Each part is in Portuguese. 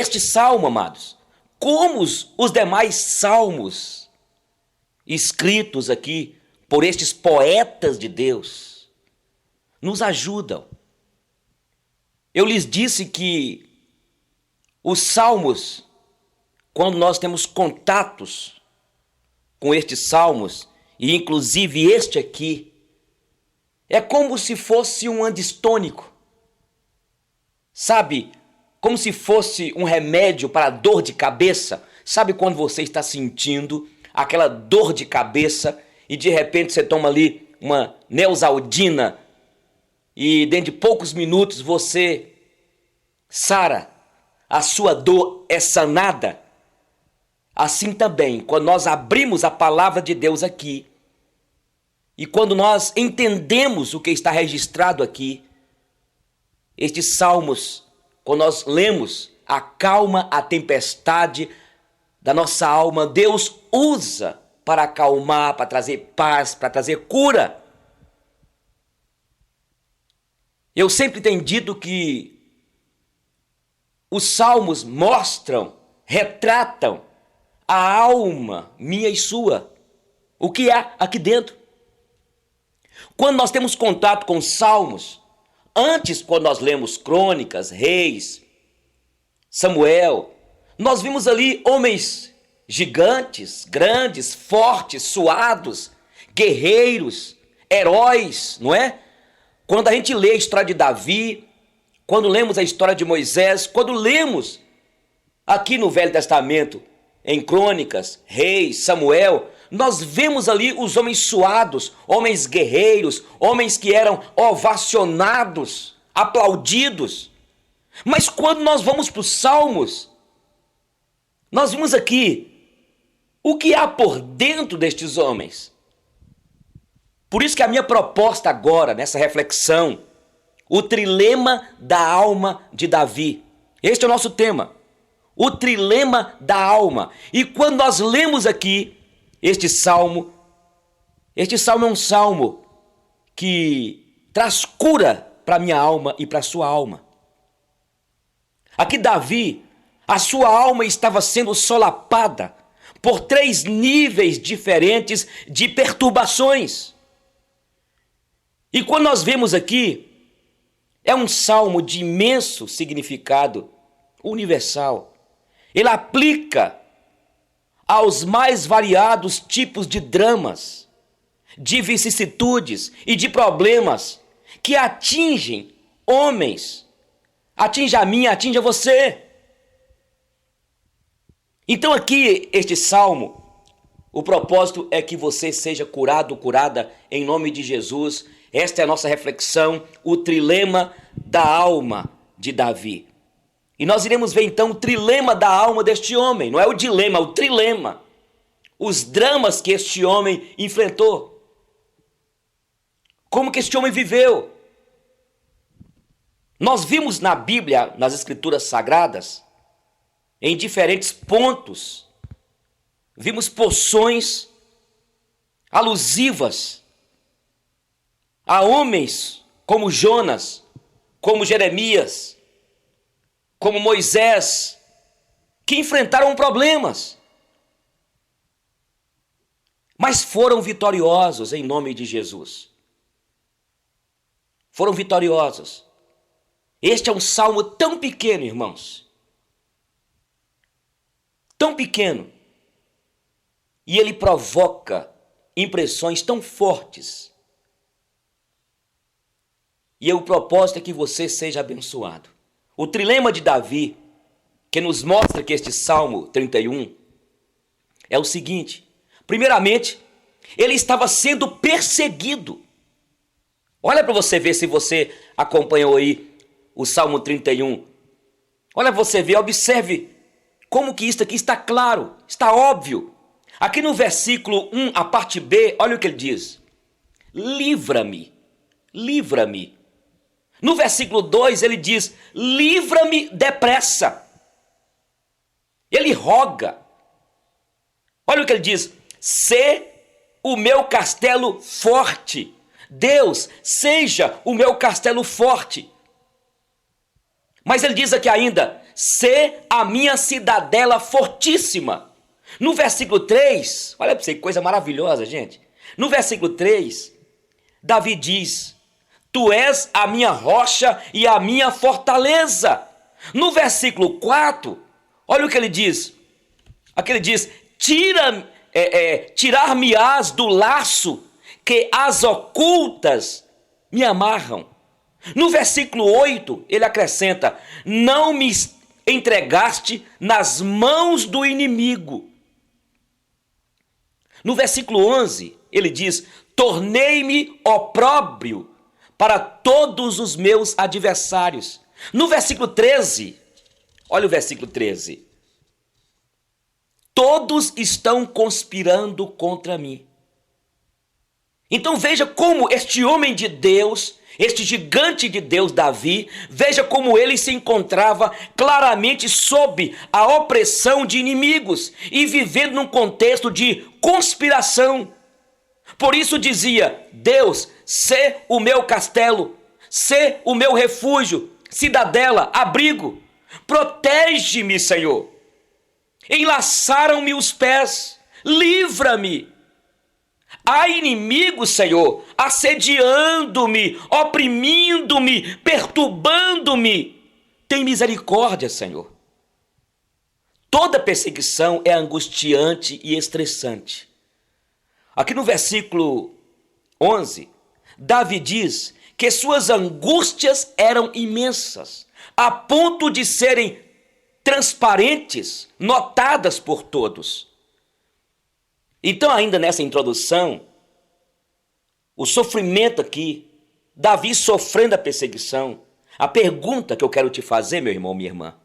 este salmo, amados, como os demais salmos escritos aqui por estes poetas de Deus, nos ajudam. Eu lhes disse que os salmos, quando nós temos contatos com estes salmos, e inclusive este aqui, é como se fosse um antistônico, sabe? Como se fosse um remédio para dor de cabeça. Sabe quando você está sentindo aquela dor de cabeça e de repente você toma ali uma Neosaldina e dentro de poucos minutos você sara, a sua dor é sanada? Assim também, quando nós abrimos a palavra de Deus aqui e quando nós entendemos o que está registrado aqui, estes salmos, quando nós lemos, acalma a tempestade da nossa alma. Deus usa para acalmar, para trazer paz, para trazer cura. Eu sempre tenho dito que os salmos mostram, retratam a alma minha e sua, o que há aqui dentro. Quando nós temos contato com os salmos, antes, quando nós lemos Crônicas, Reis, Samuel, nós vimos ali homens gigantes, grandes, fortes, suados, guerreiros, heróis, não é? Quando a gente lê a história de Davi, quando lemos a história de Moisés, quando lemos aqui no Velho Testamento, em Crônicas, Reis, Samuel, nós vemos ali os homens suados, homens guerreiros, homens que eram ovacionados, aplaudidos. Mas quando nós vamos para os Salmos, nós vimos aqui o que há por dentro destes homens. Por isso que a minha proposta agora, nessa reflexão, o trilema da alma de Davi. Este é o nosso tema, o trilema da alma. E quando nós lemos aqui este salmo é um salmo que traz cura para a minha alma e para a sua alma. Aqui Davi, a sua alma estava sendo solapada por 3 níveis diferentes de perturbações. E quando nós vemos aqui, é um salmo de imenso significado universal. Ele aplica aos mais variados tipos de dramas, de vicissitudes e de problemas que atingem homens, atinge a mim, atinge a você. Então aqui, este salmo, o propósito é que você seja curado, curada em nome de Jesus. Esta é a nossa reflexão, o trilema da alma de Davi. E nós iremos ver então o trilema da alma deste homem, não é o dilema, é o trilema. Os dramas que este homem enfrentou. Como que este homem viveu. Nós vimos na Bíblia, nas Escrituras Sagradas, em diferentes pontos, vimos porções alusivas a homens como Jonas, como Jeremias, como Moisés, que enfrentaram problemas, mas foram vitoriosos em nome de Jesus. Foram vitoriosos. Este é um salmo tão pequeno, irmãos, tão pequeno, e ele provoca impressões tão fortes. E o propósito é que você seja abençoado. O trilema de Davi, que nos mostra que este Salmo 31 é o seguinte: primeiramente, ele estava sendo perseguido. Olha para você ver se você acompanhou aí o Salmo 31. Olha você ver, observe como que isso aqui está claro, está óbvio. Aqui no versículo 1, a parte B, olha o que ele diz: livra-me, livra-me. No versículo 2 ele diz: livra-me depressa. Ele roga. Olha o que ele diz: sê o meu castelo forte. Deus, seja o meu castelo forte. Mas ele diz aqui ainda: ser a minha cidadela fortíssima. No versículo 3, olha para você que coisa maravilhosa, gente. No versículo 3, Davi diz: tu és a minha rocha e a minha fortaleza. No versículo 4, olha o que ele diz. Aqui ele diz: tirar-me-ás do laço que as ocultas me amarram. No versículo 8, ele acrescenta: não me entregaste nas mãos do inimigo. No versículo 11, ele diz: tornei-me opróbrio para todos os meus adversários. No versículo 13, olha o versículo 13. Todos estão conspirando contra mim. Então veja como este homem de Deus, este gigante de Deus, Davi, veja como ele se encontrava claramente sob a opressão de inimigos e vivendo num contexto de conspiração. Por isso dizia: Deus, sê o meu castelo, sê o meu refúgio, cidadela, abrigo. Protege-me, Senhor. Enlaçaram-me os pés, livra-me. Há inimigos, Senhor, assediando-me, oprimindo-me, perturbando-me. Tem misericórdia, Senhor. Toda perseguição é angustiante e estressante. Aqui no versículo 11, Davi diz que suas angústias eram imensas, a ponto de serem transparentes, notadas por todos. Então, ainda nessa introdução, o sofrimento aqui, Davi sofrendo a perseguição, a pergunta que eu quero te fazer, meu irmão, minha irmã: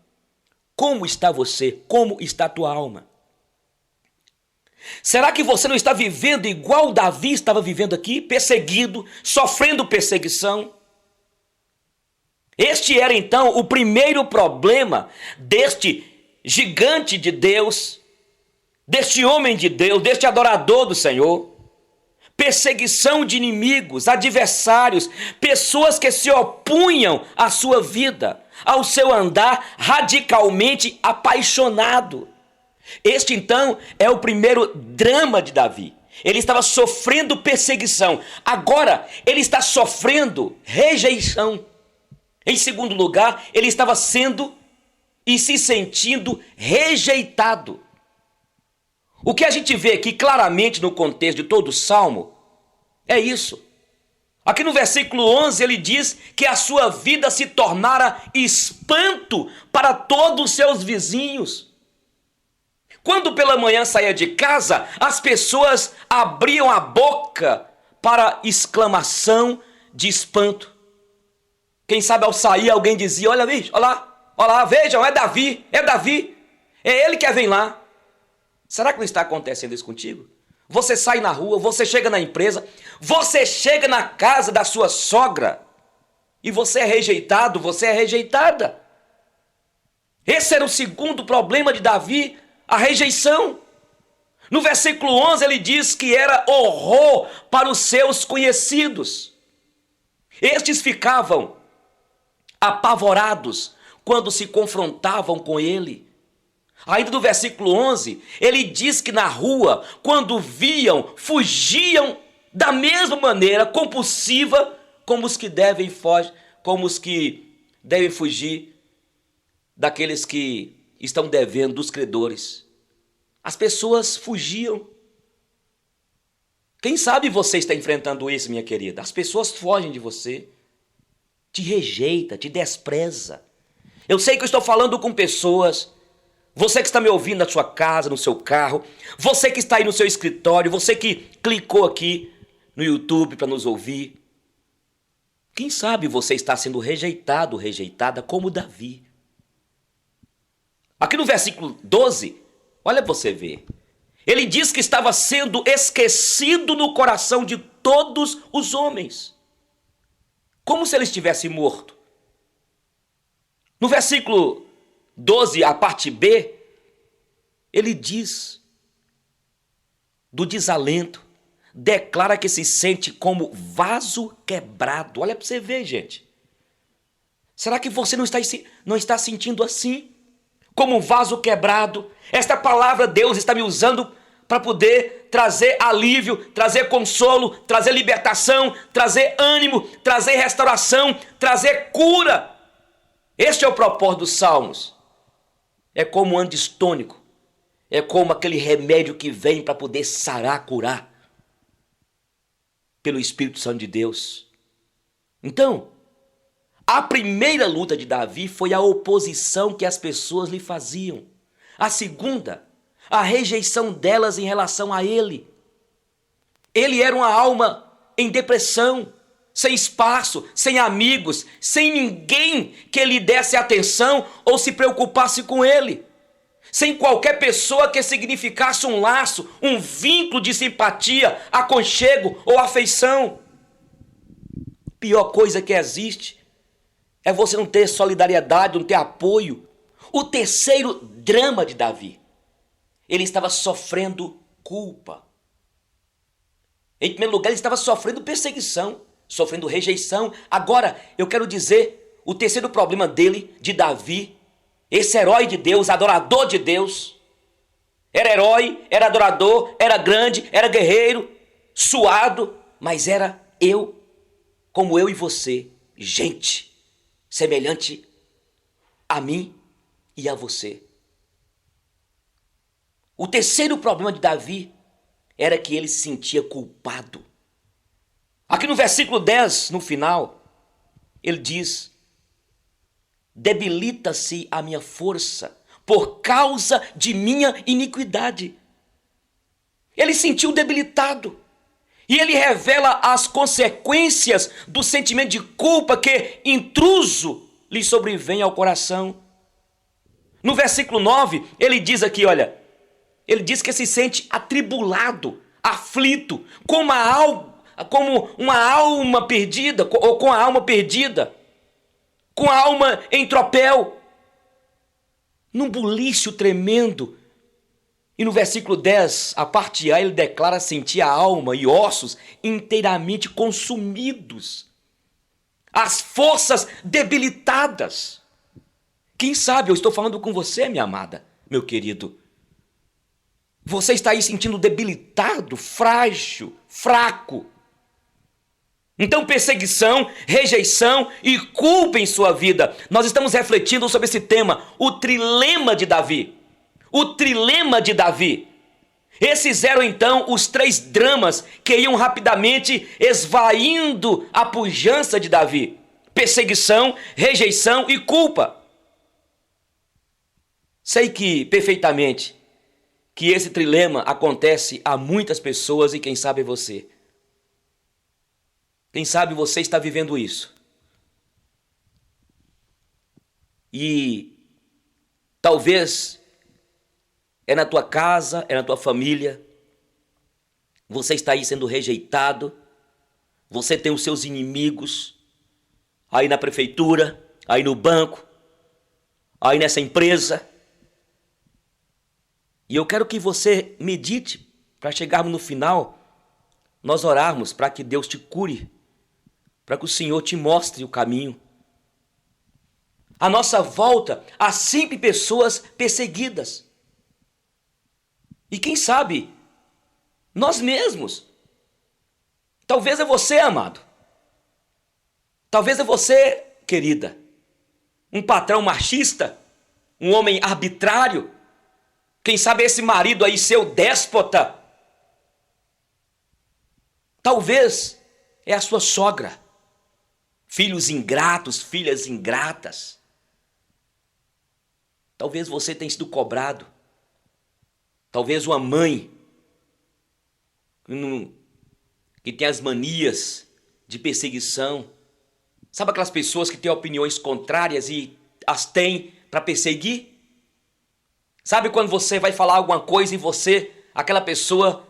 como está você? Como está a tua alma? Será que você não está vivendo igual Davi estava vivendo aqui, perseguido, sofrendo perseguição? Este era então o primeiro problema deste gigante de Deus, deste homem de Deus, deste adorador do Senhor. Perseguição de inimigos, adversários, pessoas que se opunham à sua vida, ao seu andar radicalmente apaixonado. Este então é o primeiro drama de Davi. Ele estava sofrendo perseguição, agora ele está sofrendo rejeição. Em segundo lugar, ele estava sendo e se sentindo rejeitado. O que a gente vê aqui claramente no contexto de todo o Salmo é isso. Aqui no versículo 11 ele diz que a sua vida se tornara espanto para todos os seus vizinhos. Quando pela manhã saía de casa, as pessoas abriam a boca para exclamação de espanto. Quem sabe ao sair alguém dizia: olha, bicho, olha lá, vejam, é Davi, é ele que vem lá. Será que não está acontecendo isso contigo? Você sai na rua, você chega na empresa, você chega na casa da sua sogra e você é rejeitado, você é rejeitada. Esse era o segundo problema de Davi, a rejeição. No versículo 11 ele diz que era horror para os seus conhecidos. Estes ficavam apavorados quando se confrontavam com ele. Ainda no versículo 11, ele diz que na rua, quando viam, fugiam da mesma maneira compulsiva como os que devem fugir daqueles que estão devendo dos credores. As pessoas fugiam. Quem sabe você está enfrentando isso, minha querida? As pessoas fogem de você, te rejeita, te despreza. Eu sei que eu estou falando com pessoas. Você que está me ouvindo na sua casa, no seu carro, você que está aí no seu escritório, você que clicou aqui no YouTube para nos ouvir. Quem sabe você está sendo rejeitado, rejeitada como Davi. Aqui no versículo 12, olha para você ver. Ele diz que estava sendo esquecido no coração de todos os homens. Como se ele estivesse morto. No versículo 12, a parte B, ele diz do desalento, declara que se sente como vaso quebrado. Olha para você ver, gente. Será que você não está sentindo assim? como um vaso quebrado. Esta palavra Deus está me usando para poder trazer alívio, trazer consolo, trazer libertação, trazer ânimo, trazer restauração, trazer cura. Este é o propósito dos salmos. É como um antistônico, é como aquele remédio que vem para poder sarar, curar, pelo Espírito Santo de Deus. Então, a primeira luta de Davi foi a oposição que as pessoas lhe faziam. A segunda, a rejeição delas em relação a ele. Ele era uma alma em depressão, sem espaço, sem amigos, sem ninguém que lhe desse atenção ou se preocupasse com ele. Sem qualquer pessoa que significasse um laço, um vínculo de simpatia, aconchego ou afeição. Pior coisa que existe é você não ter solidariedade, não ter apoio. O terceiro drama de Davi, ele estava sofrendo culpa. Em primeiro lugar, ele estava sofrendo perseguição, sofrendo rejeição. Agora, eu quero dizer, o terceiro problema dele, de Davi, esse herói de Deus, adorador de Deus, era herói, era adorador, era grande, era guerreiro, suado, mas era como eu e você, gente, semelhante a mim e a você. O terceiro problema de Davi era que ele se sentia culpado. Aqui no versículo 10, no final, ele diz: debilita-se a minha força por causa de minha iniquidade. Ele se sentiu debilitado. E ele revela as consequências do sentimento de culpa que, intruso, lhe sobrevém ao coração. No versículo 9, ele diz aqui, olha, ele diz que se sente atribulado, aflito, como uma alma perdida, ou com a alma perdida, com a alma em tropel, num bulício tremendo. E no versículo 10, a parte A, ele declara sentir a alma e ossos inteiramente consumidos, as forças debilitadas. Quem sabe eu estou falando com você, minha amada, meu querido. Você está aí sentindo debilitado, frágil, fraco. Então, perseguição, rejeição e culpa em sua vida. Nós estamos refletindo sobre esse tema, o trilema de Davi. O trilema de Davi. Esses eram então os três dramas que iam rapidamente esvaindo a pujança de Davi: perseguição, rejeição e culpa. Sei que perfeitamente que esse trilema acontece a muitas pessoas e quem sabe você. Quem sabe você está vivendo isso. E talvez é na tua casa, é na tua família. Você está aí sendo rejeitado. Você tem os seus inimigos. Aí na prefeitura, aí no banco, aí nessa empresa. E eu quero que você medite para chegarmos no final, nós orarmos para que Deus te cure, para que o Senhor te mostre o caminho. À nossa volta, há sempre pessoas perseguidas. E quem sabe, nós mesmos. Talvez é você, amado. Talvez é você, querida. Um patrão machista, um homem arbitrário. Quem sabe esse marido aí, seu déspota. Talvez é a sua sogra. Filhos ingratos, filhas ingratas. Talvez você tenha sido cobrado. Talvez uma mãe que tem as manias de perseguição. Sabe aquelas pessoas que têm opiniões contrárias e as têm para perseguir? Sabe quando você vai falar alguma coisa e aquela pessoa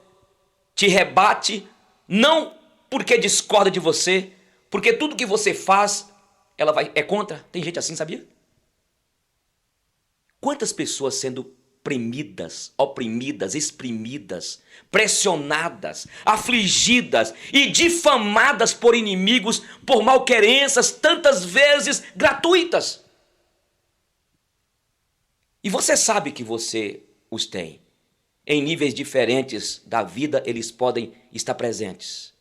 te rebate, não porque discorda de você, porque tudo que você faz, é contra? Tem gente assim, sabia? Quantas pessoas sendo oprimidas, exprimidas, pressionadas, afligidas e difamadas por inimigos, por malquerenças, tantas vezes gratuitas. E você sabe que você os tem. Em níveis diferentes da vida, eles podem estar presentes.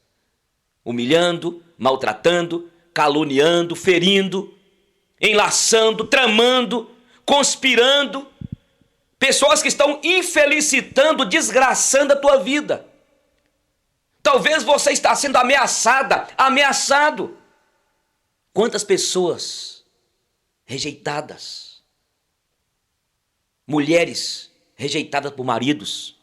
Humilhando, maltratando, caluniando, ferindo, enlaçando, tramando, conspirando. Pessoas que estão infelicitando, desgraçando a tua vida. Talvez você está sendo ameaçada, ameaçado. Quantas pessoas rejeitadas, mulheres rejeitadas por maridos,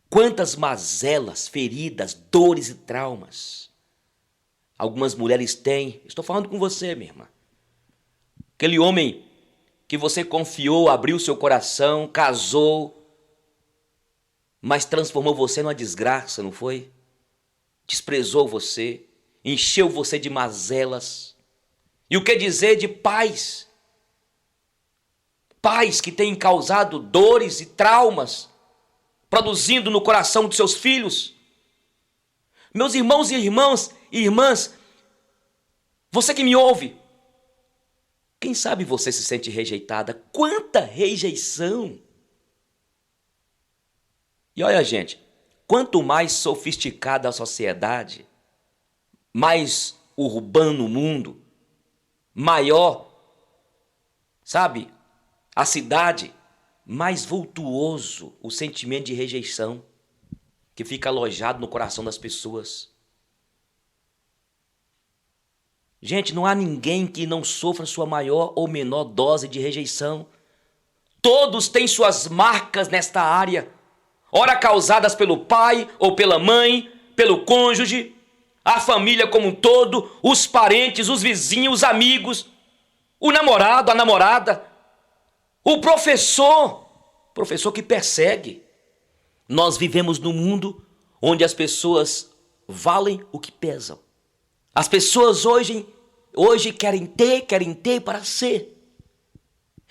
quantas mazelas, feridas, dores e traumas algumas mulheres têm. Estou falando com você, minha irmã. Aquele homem que você confiou, abriu seu coração, casou, mas transformou você numa desgraça, não foi? Desprezou você, encheu você de mazelas. E o que dizer de pais? Pais que têm causado dores e traumas, produzindo no coração de seus filhos. Meus irmãos e irmãs, você que me ouve, quem sabe você se sente rejeitada? Quanta rejeição! E olha, gente, quanto mais sofisticada a sociedade, mais urbano o mundo, maior, sabe, a cidade, mais vultuoso o sentimento de rejeição que fica alojado no coração das pessoas. Gente, não há ninguém que não sofra sua maior ou menor dose de rejeição. Todos têm suas marcas nesta área, ora causadas pelo pai ou pela mãe, pelo cônjuge, a família como um todo, os parentes, os vizinhos, os amigos, o namorado, a namorada, o professor que persegue. Nós vivemos num mundo onde as pessoas valem o que pesam. As pessoas hoje querem ter para ser.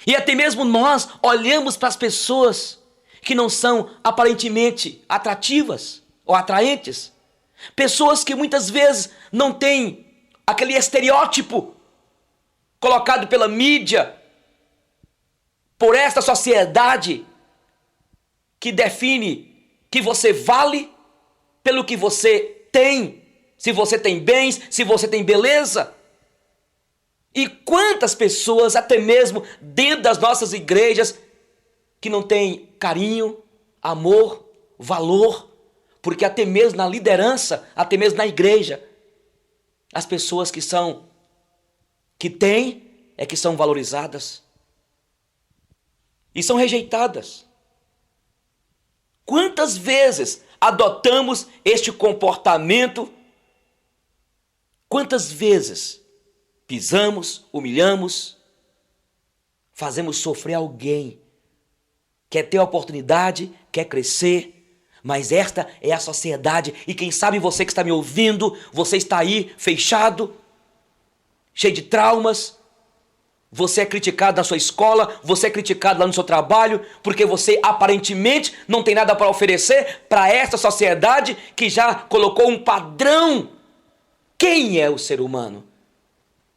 E até mesmo nós olhamos para as pessoas que não são aparentemente atrativas ou atraentes. Pessoas que muitas vezes não têm aquele estereótipo colocado pela mídia, por esta sociedade que define que você vale pelo que você tem, se você tem bens, se você tem beleza. E quantas pessoas, até mesmo dentro das nossas igrejas, que não têm carinho, amor, valor, porque até mesmo na liderança, até mesmo na igreja, as pessoas que são valorizadas e são rejeitadas. Quantas vezes adotamos este comportamento? Quantas vezes pisamos, humilhamos, fazemos sofrer alguém? Quer ter oportunidade, quer crescer, mas esta é a sociedade. E quem sabe você que está me ouvindo, você está aí fechado, cheio de traumas. Você é criticado na sua escola, você é criticado lá no seu trabalho, porque você aparentemente não tem nada para oferecer para esta sociedade que já colocou um padrão. Quem é o ser humano?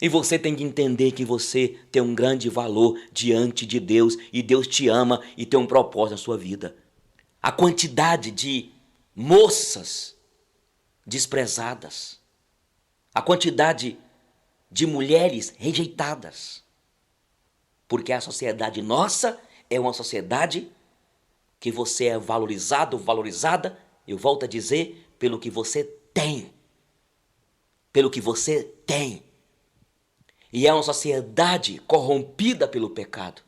E você tem que entender que você tem um grande valor diante de Deus, e Deus te ama e tem um propósito na sua vida. A quantidade de moças desprezadas, a quantidade de mulheres rejeitadas, porque a sociedade nossa é uma sociedade que você é valorizado, valorizada, eu volto a dizer, pelo que você tem. Pelo que você tem. E é uma sociedade corrompida pelo pecado.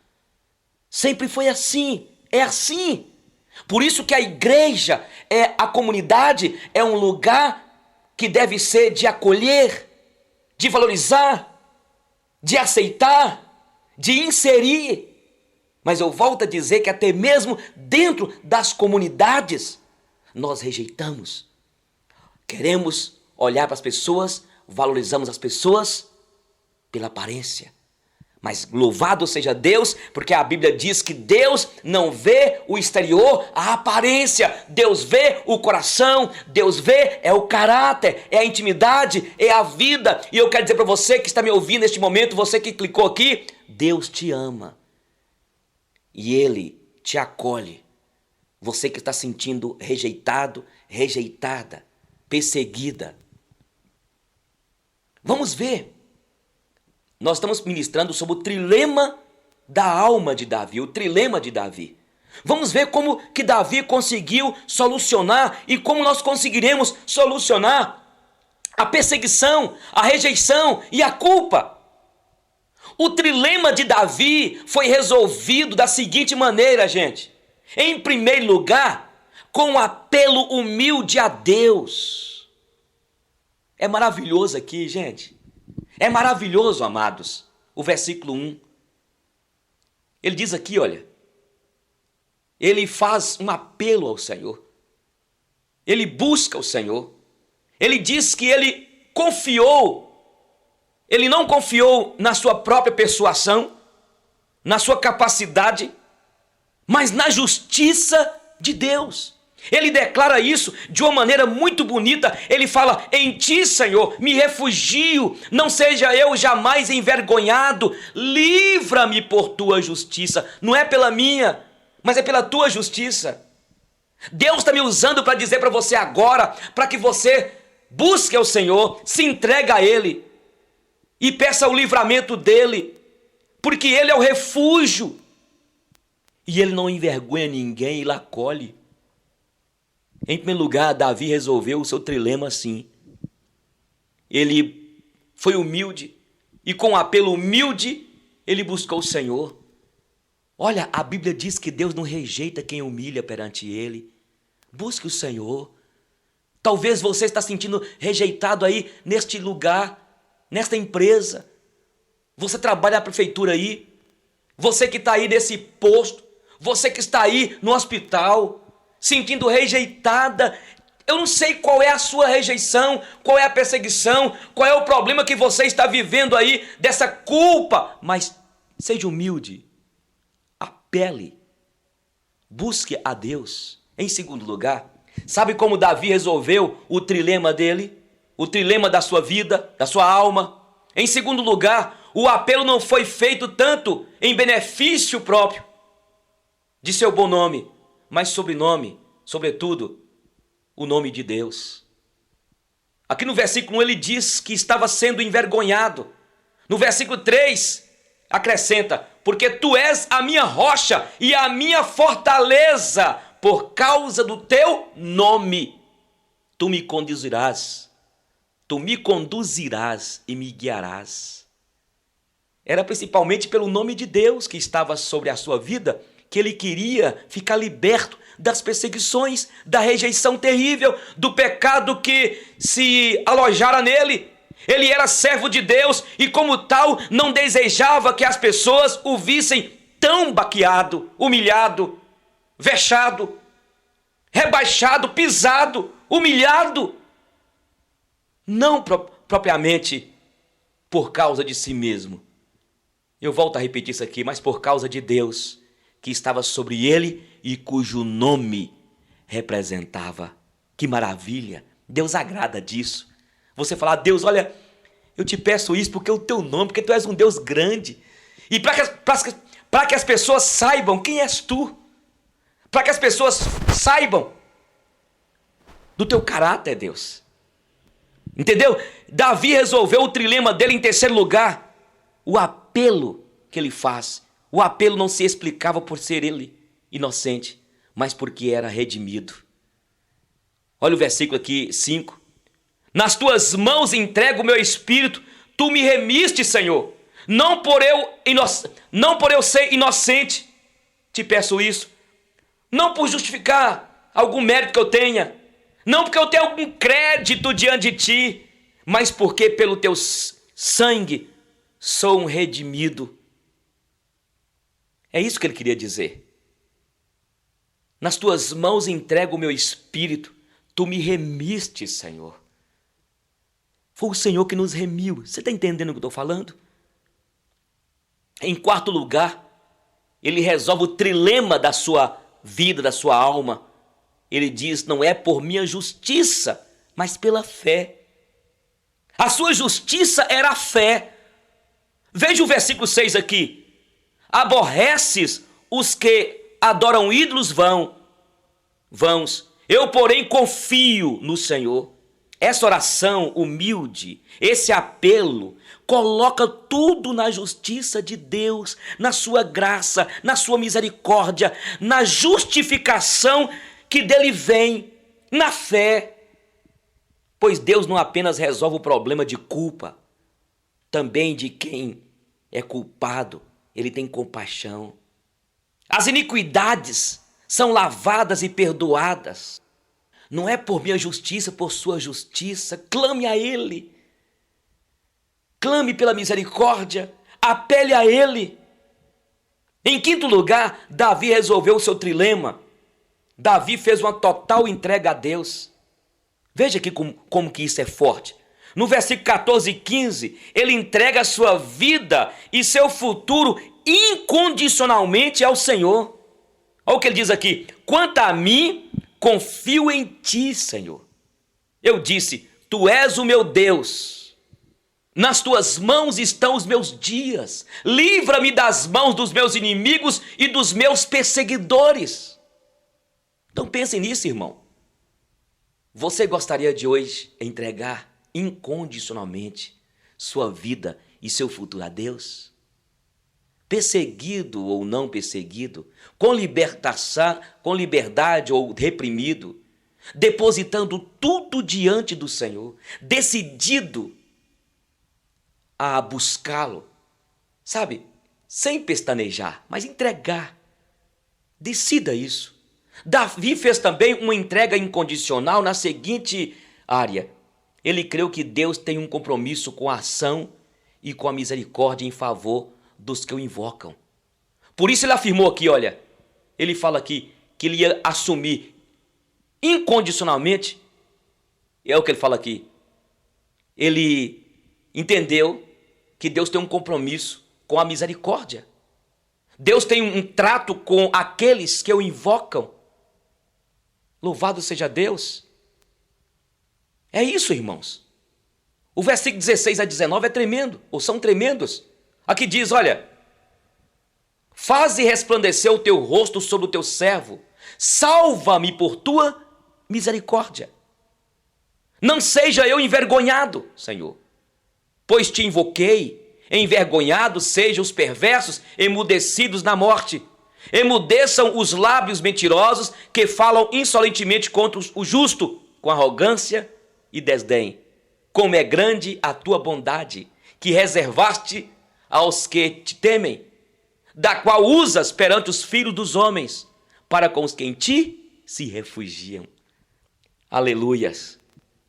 Sempre foi assim, é assim. Por isso que a igreja, a comunidade, é um lugar que deve ser de acolher, de valorizar, de aceitar, de inserir. Mas eu volto a dizer que até mesmo dentro das comunidades, nós rejeitamos. Queremos olhar para as pessoas, valorizamos as pessoas pela aparência. Mas louvado seja Deus, porque a Bíblia diz que Deus não vê o exterior, a aparência. Deus vê o coração, Deus vê o caráter, é a intimidade, é a vida. E eu quero dizer para você que está me ouvindo neste momento, você que clicou aqui, Deus te ama. e Ele te acolhe. Você que está sentindo rejeitado, rejeitada, perseguida. Vamos ver. Nós estamos ministrando sobre o trilema da alma de Davi, o trilema de Davi. Vamos ver como que Davi conseguiu solucionar e como nós conseguiremos solucionar a perseguição, a rejeição e a culpa. O trilema de Davi foi resolvido da seguinte maneira, gente. Em primeiro lugar, com um apelo humilde a Deus. É maravilhoso aqui, gente. É maravilhoso, amados. O versículo 1. Ele diz aqui, olha. Ele faz um apelo ao Senhor. Ele busca o Senhor. Ele diz que ele confiou. Ele não confiou na sua própria persuasão, na sua capacidade, mas na justiça de Deus. Ele declara isso de uma maneira muito bonita. Ele fala: em ti, Senhor, me refugio, não seja eu jamais envergonhado, livra-me por tua justiça. Não é pela minha, mas é pela tua justiça. Deus está me usando para dizer para você agora, para que você busque ao Senhor, se entregue a Ele e peça o livramento dEle, porque Ele é o refúgio e Ele não envergonha ninguém, Ele acolhe. Em primeiro lugar, Davi resolveu o seu trilema assim. Ele foi humilde e com um apelo humilde ele buscou o Senhor. Olha, a Bíblia diz que Deus não rejeita quem humilha perante Ele. Busque o Senhor. Talvez você está sentindo rejeitado aí neste lugar, nesta empresa. Você trabalha na prefeitura aí. Você que está aí nesse posto. Você que está aí no hospital, sentindo rejeitada. Eu não sei qual é a sua rejeição, qual é a perseguição, qual é o problema que você está vivendo aí, dessa culpa. Mas seja humilde. Apele, busque a Deus. Em segundo lugar, sabe como Davi resolveu o trilema dele? O trilema da sua vida, da sua alma? Em segundo lugar, o apelo não foi feito tanto em benefício próprio de seu bom nome, mas sobrenome, sobretudo, o nome de Deus. Aqui no versículo 1 ele diz que estava sendo envergonhado. No versículo 3, acrescenta: porque tu és a minha rocha e a minha fortaleza, por causa do teu nome. Tu me conduzirás e me guiarás. Era principalmente pelo nome de Deus que estava sobre a sua vida que ele queria ficar liberto das perseguições, da rejeição terrível, do pecado que se alojara nele. Ele era servo de Deus e, como tal, não desejava que as pessoas o vissem tão baqueado, humilhado, vexado, rebaixado, pisado, humilhado. Não propriamente por causa de si mesmo. Eu volto a repetir isso aqui, mas por causa de Deus, que estava sobre ele e cujo nome representava. Que maravilha! Deus agrada disso. Você falar: Deus, olha, eu te peço isso porque é o teu nome, porque tu és um Deus grande. E para que as pessoas saibam quem és tu. Para que as pessoas saibam do teu caráter, Deus. Entendeu? Davi resolveu o trilema dele em terceiro lugar. O apelo que ele faz. O apelo não se explicava por ser ele inocente, mas porque era redimido. Olha o versículo aqui, 5. Nas tuas mãos entrego o meu espírito, tu me remiste, Senhor. Não por eu ser inocente, te peço isso. Não por justificar algum mérito que eu tenha. Não porque eu tenha algum crédito diante de ti, mas porque pelo teu sangue sou um redimido. É isso que ele queria dizer. Nas tuas mãos entrego o meu espírito, tu me remiste, Senhor. Foi o Senhor que nos remiu. Você está entendendo o que eu estou falando? Em quarto lugar, ele resolve o trilema da sua vida, da sua alma. Ele diz: não é por minha justiça, mas pela fé. A sua justiça era a fé. Veja o versículo 6 aqui. Aborreces os que adoram ídolos vãos. Eu, porém, confio no Senhor. Essa oração humilde, esse apelo, coloca tudo na justiça de Deus, na sua graça, na sua misericórdia, na justificação que dele vem, na fé. Pois Deus não apenas resolve o problema de culpa, também de quem é culpado, ele tem compaixão. As iniquidades são lavadas e perdoadas. Não é por minha justiça, por sua justiça. Clame a Ele. Clame pela misericórdia. Apele a Ele. Em quinto lugar, Davi resolveu o seu trilema. Davi fez uma total entrega a Deus. Veja aqui como que isso é forte. No versículo 14 e 15, ele entrega a sua vida e seu futuro incondicionalmente ao Senhor. Olha o que ele diz aqui. Quanto a mim, confio em ti, Senhor. Eu disse, tu és o meu Deus. Nas tuas mãos estão os meus dias. Livra-me das mãos dos meus inimigos e dos meus perseguidores. Então pense nisso, irmão. Você gostaria de hoje entregar incondicionalmente sua vida e seu futuro a Deus? Perseguido ou não perseguido, com libertação, com liberdade ou reprimido, depositando tudo diante do Senhor, decidido a buscá-lo, sabe, sem pestanejar, mas entregar. Decida isso. Davi fez também uma entrega incondicional na seguinte área. Ele creu que Deus tem um compromisso com a ação e com a misericórdia em favor dos que o invocam. Por isso ele afirmou aqui, olha, ele fala aqui que ele ia assumir incondicionalmente, é o que ele fala aqui, ele entendeu que Deus tem um compromisso com a misericórdia. Deus tem um trato com aqueles que o invocam. Louvado seja Deus. É isso, irmãos. O versículo 16 a 19 é tremendo, ou são tremendos. Aqui diz, olha, faze resplandecer o teu rosto sobre o teu servo, salva-me por tua misericórdia. Não seja eu envergonhado, Senhor, pois te invoquei, envergonhados sejam os perversos, emudecidos na morte. Emudeçam os lábios mentirosos que falam insolentemente contra o justo, com arrogância e desdém. Como é grande a tua bondade, que reservaste aos que te temem, da qual usas perante os filhos dos homens, para com os que em ti se refugiam. Aleluias.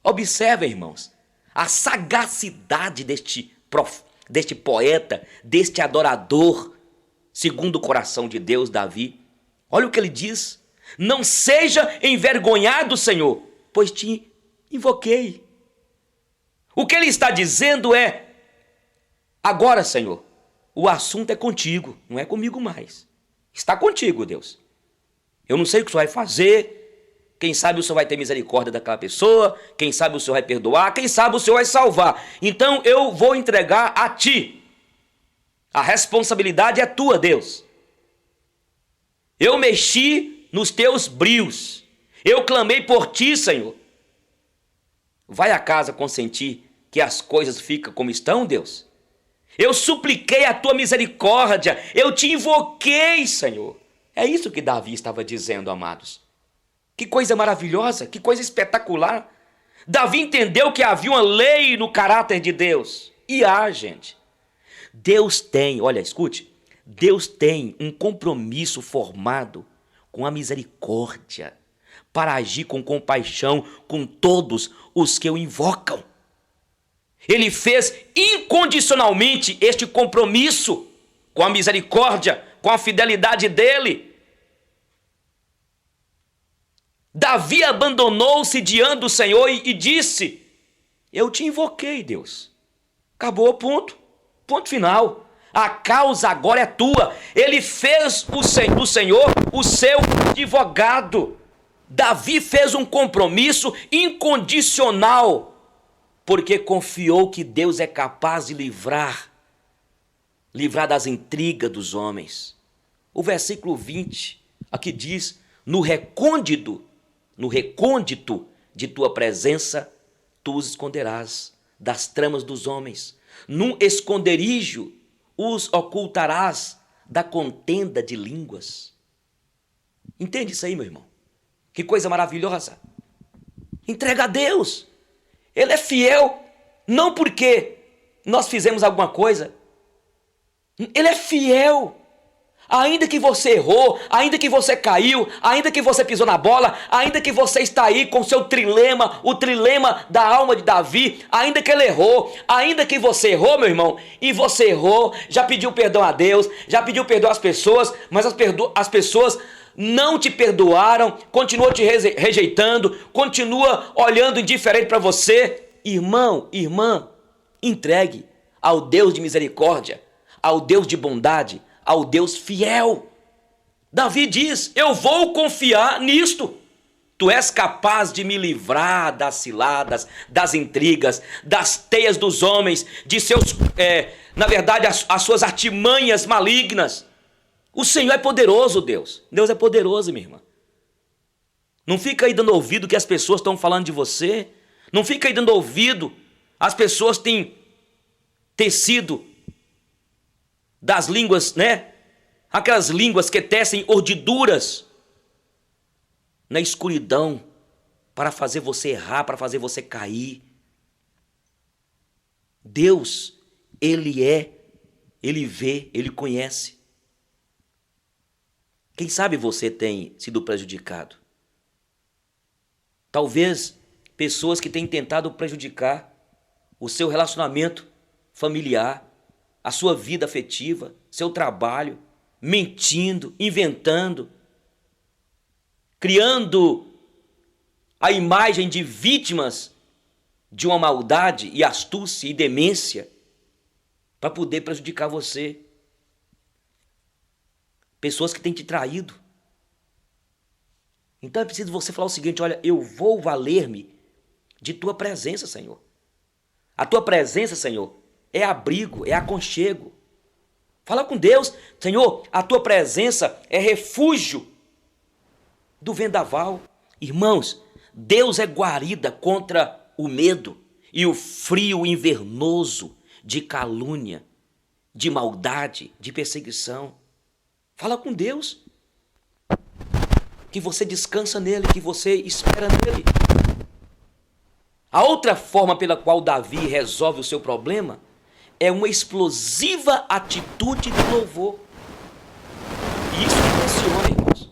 Observem, irmãos, a sagacidade deste poeta, deste adorador, segundo o coração de Deus, Davi. Olha o que ele diz. Não seja envergonhado, Senhor, pois te invoquei. O que ele está dizendo é, agora, Senhor, o assunto é contigo, não é comigo mais. Está contigo, Deus. Eu não sei o que o Senhor vai fazer. Quem sabe o Senhor vai ter misericórdia daquela pessoa. Quem sabe o Senhor vai perdoar. Quem sabe o Senhor vai salvar. Então eu vou entregar a ti. A responsabilidade é tua, Deus. Eu mexi nos teus brios. Eu clamei por ti, Senhor. Vai a casa consentir que as coisas ficam como estão, Deus? Eu supliquei a tua misericórdia. Eu te invoquei, Senhor. É isso que Davi estava dizendo, amados. Que coisa maravilhosa, que coisa espetacular. Davi entendeu que havia uma lei no caráter de Deus. E há, gente. Deus tem, olha, escute, Deus tem um compromisso formado com a misericórdia para agir com compaixão com todos os que o invocam. Ele fez incondicionalmente este compromisso com a misericórdia, com a fidelidade dele. Davi abandonou-se diante do Senhor e disse, eu te invoquei, Deus. Acabou, ponto. Ponto final. A causa agora é tua. Ele fez do Senhor o seu advogado. Davi fez um compromisso incondicional, porque confiou que Deus é capaz de livrar das intrigas dos homens. O versículo 20 aqui diz: no recôndito de tua presença, tu os esconderás das tramas dos homens. Num esconderijo os ocultarás da contenda de línguas. Entende isso aí, meu irmão? Que coisa maravilhosa. Entrega a Deus. Ele é fiel, não porque nós fizemos alguma coisa. Ele é fiel. Ainda que você errou, ainda que você caiu, ainda que você pisou na bola, ainda que você está aí com o seu trilema, o trilema da alma de Davi, ainda que ele errou, ainda que você errou, meu irmão, e você errou, já pediu perdão a Deus, já pediu perdão às pessoas, mas as pessoas não te perdoaram, continuam te rejeitando, continua olhando indiferente para você. Irmão, irmã, entregue ao Deus de misericórdia, ao Deus de bondade, ao Deus fiel. Davi diz: eu vou confiar nisto. Tu és capaz de me livrar das ciladas, das intrigas, das teias dos homens, de seus, na verdade, as suas artimanhas malignas. O Senhor é poderoso, Deus. Deus é poderoso, minha irmã. Não fica aí dando ouvido que as pessoas estão falando de você. Não fica aí dando ouvido. As pessoas têm tecido das línguas, né? Aquelas línguas que tecem ordiduras na escuridão para fazer você errar, para fazer você cair. Deus, Ele vê, Ele conhece. Quem sabe você tem sido prejudicado? Talvez pessoas que têm tentado prejudicar o seu relacionamento familiar, a sua vida afetiva, seu trabalho, mentindo, inventando, criando a imagem de vítimas de uma maldade e astúcia e demência para poder prejudicar você. Pessoas que têm te traído. Então é preciso você falar o seguinte: olha, eu vou valer-me de tua presença, Senhor. A tua presença, Senhor, é abrigo, é aconchego. Fala com Deus: Senhor, a tua presença é refúgio do vendaval. Irmãos, Deus é guarida contra o medo e o frio invernoso de calúnia, de maldade, de perseguição. Fala com Deus, que você descansa nele, que você espera nele. A outra forma pela qual Davi resolve o seu problema é uma explosiva atitude de louvor. E isso funciona, irmãos.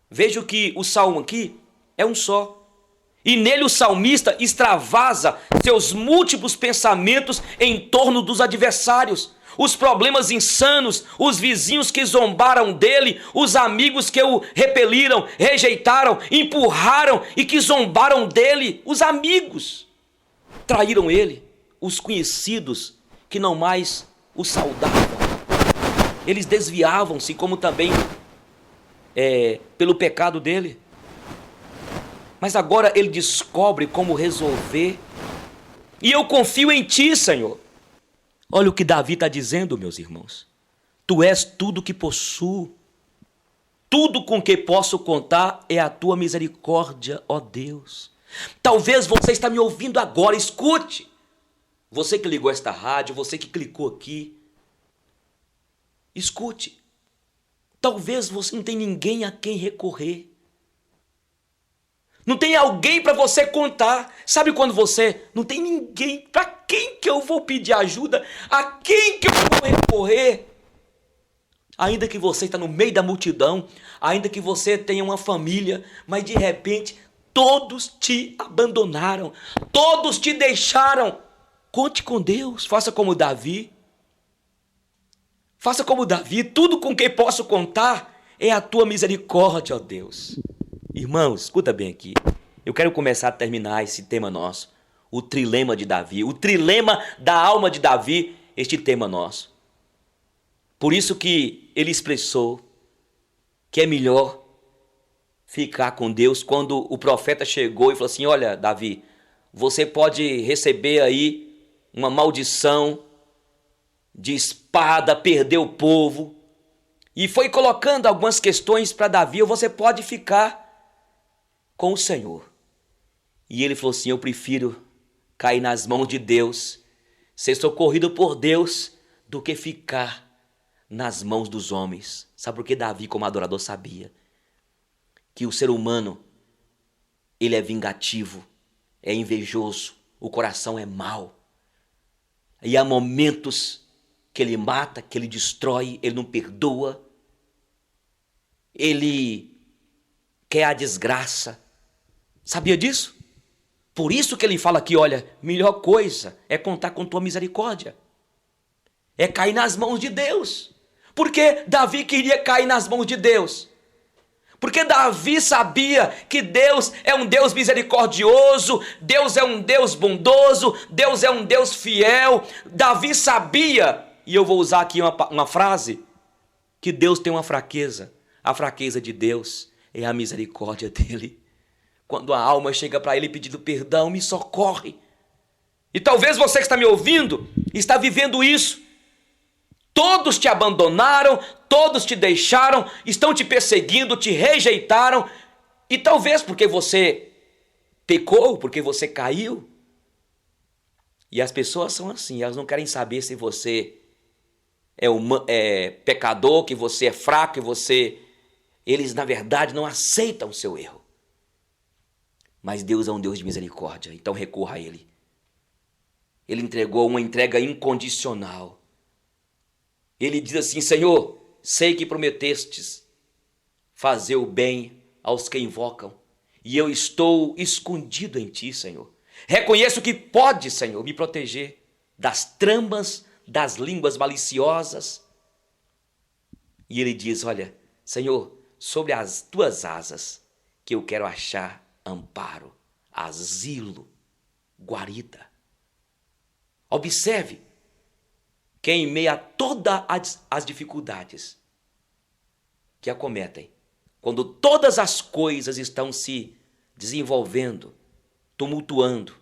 Veja que o salmo aqui é um só. E nele o salmista extravasa seus múltiplos pensamentos em torno dos adversários, os problemas insanos, os vizinhos que zombaram dele, os amigos que o repeliram, rejeitaram, empurraram e que zombaram dele. Os amigos traíram ele, os conhecidos que não mais o saudavam. Eles desviavam-se, como também pelo pecado dele. Mas agora ele descobre como resolver. E eu confio em ti, Senhor. Olha o que Davi está dizendo, meus irmãos. Tu és tudo que possuo. Tudo com que posso contar é a tua misericórdia, ó Deus. Talvez você está me ouvindo agora, escute. Você que ligou esta rádio, você que clicou aqui. Escute. Talvez você não tenha ninguém a quem recorrer. Não tem alguém para você contar. Sabe quando você não tem ninguém? Para quem que eu vou pedir ajuda? A quem que eu vou recorrer? Ainda que você está no meio da multidão, ainda que você tenha uma família, mas de repente todos te abandonaram, todos te deixaram. Conte com Deus, faça como Davi. Faça como Davi, tudo com quem posso contar é a tua misericórdia, ó Deus. Irmãos, escuta bem aqui. Eu quero começar a terminar esse tema nosso. O trilema de Davi. O trilema da alma de Davi. Este tema nosso. Por isso que ele expressou que é melhor ficar com Deus. Quando o profeta chegou e falou assim: olha, Davi, você pode receber aí uma maldição de espada, perder o povo. e foi colocando algumas questões para Davi: você pode ficar com o Senhor. E ele falou assim: eu prefiro cair nas mãos de Deus, ser socorrido por Deus, do que ficar nas mãos dos homens. Sabe por que Davi, como adorador, sabia que o ser humano, ele é vingativo, é invejoso, o coração é mau. E há momentos que ele mata, que ele destrói, ele não perdoa, ele quer a desgraça. Sabia disso? Por isso que ele fala aqui: olha, melhor coisa é contar com tua misericórdia, é cair nas mãos de Deus. Por que Davi queria cair nas mãos de Deus? Porque Davi sabia que Deus é um Deus misericordioso, Deus é um Deus bondoso, Deus é um Deus fiel. Davi sabia, e eu vou usar aqui uma frase, que Deus tem uma fraqueza. A fraqueza de Deus é a misericórdia dele. Quando a alma chega para ele pedindo perdão: me socorre. E talvez você que está me ouvindo está vivendo isso. Todos te abandonaram, todos te deixaram, estão te perseguindo, te rejeitaram. E talvez porque você pecou, porque você caiu. E as pessoas são assim, elas não querem saber se você é pecador, que você é fraco, que você... Eles, na verdade, não aceitam o seu erro. Mas Deus é um Deus de misericórdia, então recorra a Ele. Ele entregou uma entrega incondicional. Ele diz assim: Senhor, sei que prometestes fazer o bem aos que invocam, e eu estou escondido em ti, Senhor. Reconheço que pode, Senhor, me proteger das tramas, das línguas maliciosas. E ele diz: olha, Senhor, sobre as tuas asas que eu quero achar amparo, asilo, guarida. Observe que em meio a todas as dificuldades que acometem, quando todas as coisas estão se desenvolvendo, tumultuando,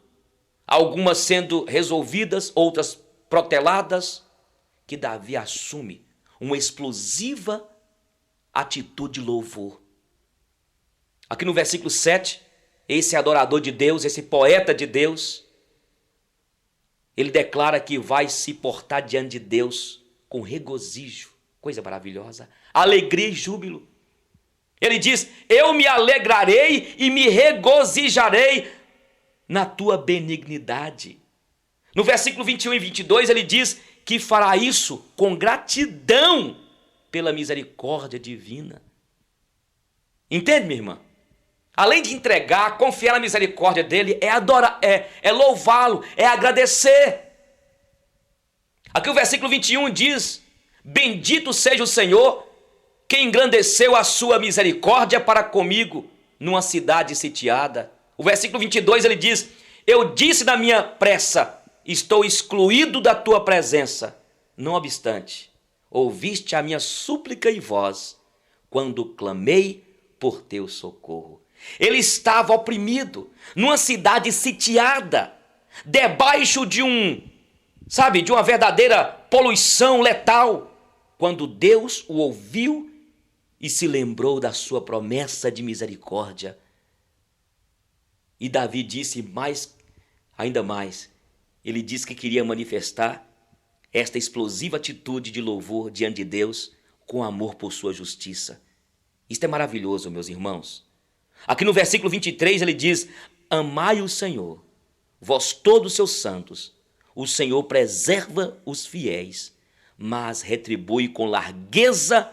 algumas sendo resolvidas, outras proteladas, que Davi assume uma explosiva atitude de louvor. Aqui no versículo 7, esse adorador de Deus, esse poeta de Deus, ele declara que vai se portar diante de Deus com regozijo, coisa maravilhosa, alegria e júbilo. Ele diz: eu me alegrarei e me regozijarei na tua benignidade. No versículo 21 e 22 ele diz que fará isso com gratidão pela misericórdia divina. Entende, minha irmã? Além de entregar, confiar na misericórdia dele, é adorar, é louvá-lo, é agradecer. Aqui o versículo 21 diz: bendito seja o Senhor, que engrandeceu a sua misericórdia para comigo numa cidade sitiada. O versículo 22 ele diz: eu disse na minha pressa, estou excluído da tua presença. Não obstante, ouviste a minha súplica e voz, quando clamei por teu socorro. Ele estava oprimido, numa cidade sitiada, debaixo de uma verdadeira poluição letal, quando Deus o ouviu e se lembrou da sua promessa de misericórdia. E Davi disse ainda mais, ele disse que queria manifestar esta explosiva atitude de louvor diante de Deus com amor por sua justiça. Isto é maravilhoso, meus irmãos. Aqui no versículo 23 ele diz: amai o Senhor, vós todos seus santos. O Senhor preserva os fiéis, mas retribui com largueza